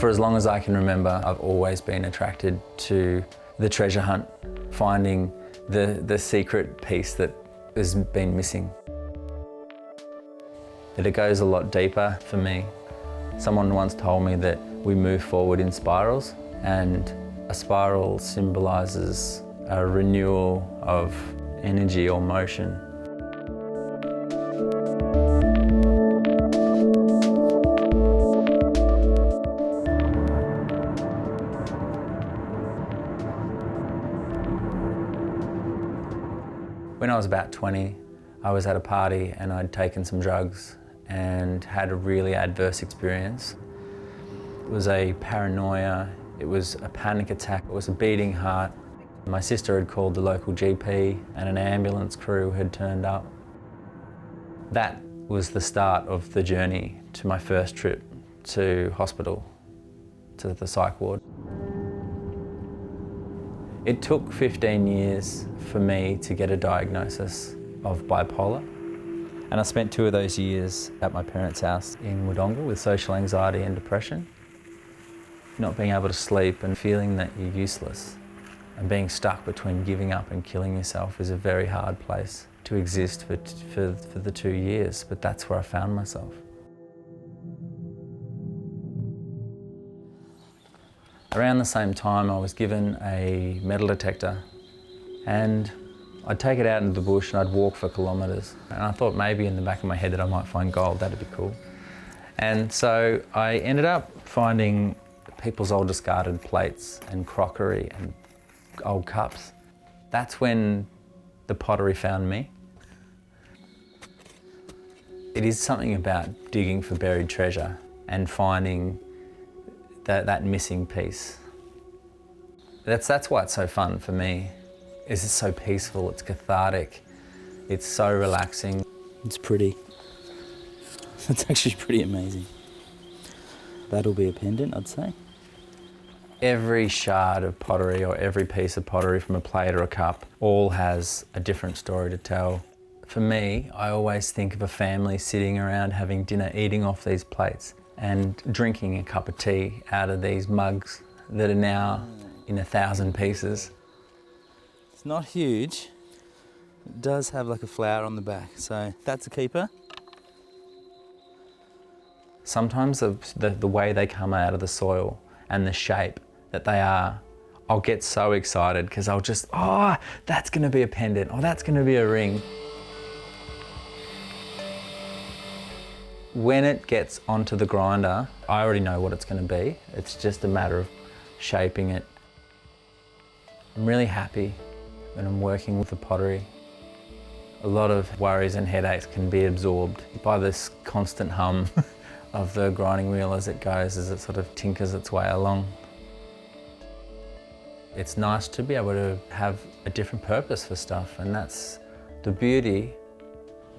For as long as I can remember, I've always been attracted to the treasure hunt, finding the secret piece that has been missing. But it goes a lot deeper for me. Someone once told me that we move forward in spirals, and a spiral symbolises a renewal of energy or motion. When I was about 20, I was at a party and I'd taken some drugs and had a really adverse experience. It was a paranoia, it was a panic attack, it was a beating heart. My sister had called the local GP and an ambulance crew had turned up. That was the start of the journey to my first trip to hospital, to the psych ward. It took 15 years for me to get a diagnosis of bipolar. And I spent 2 of those years at my parents' house in Wodonga with social anxiety and depression. Not being able to sleep and feeling that you're useless and being stuck between giving up and killing yourself is a very hard place to exist for the 2 years, but that's where I found myself. Around the same time, I was given a metal detector, and I'd take it out into the bush and I'd walk for kilometres. And I thought maybe in the back of my head that I might find gold, that'd be cool. And so I ended up finding people's old discarded plates and crockery and old cups. That's when the pottery found me. It is something about digging for buried treasure and finding that missing piece. That's why it's so fun for me. It's so peaceful, it's cathartic, it's so relaxing. It's pretty. It's actually pretty amazing. That'll be a pendant, I'd say. Every shard of pottery or every piece of pottery from a plate or a cup all has a different story to tell. For me, I always think of a family sitting around having dinner, eating off these plates and drinking a cup of tea out of these mugs that are now in 1,000 pieces. It's not huge. It does have like a flower on the back, so that's a keeper. Sometimes the way they come out of the soil and the shape that they are, I'll get so excited because I'll just, oh, that's going to be a pendant, or that's going to be a ring. When it gets onto the grinder, I already know what it's going to be. It's just a matter of shaping it. I'm really happy when I'm working with the pottery. A lot of worries and headaches can be absorbed by this constant hum of the grinding wheel as it goes, as it sort of tinkers its way along. It's nice to be able to have a different purpose for stuff, and that's the beauty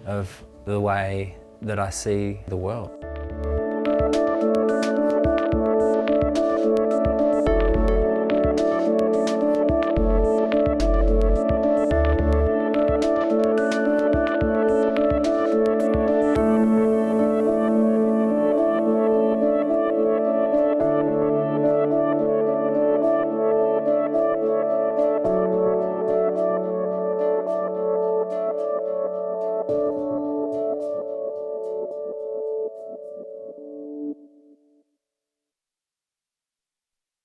of the way that I see the world.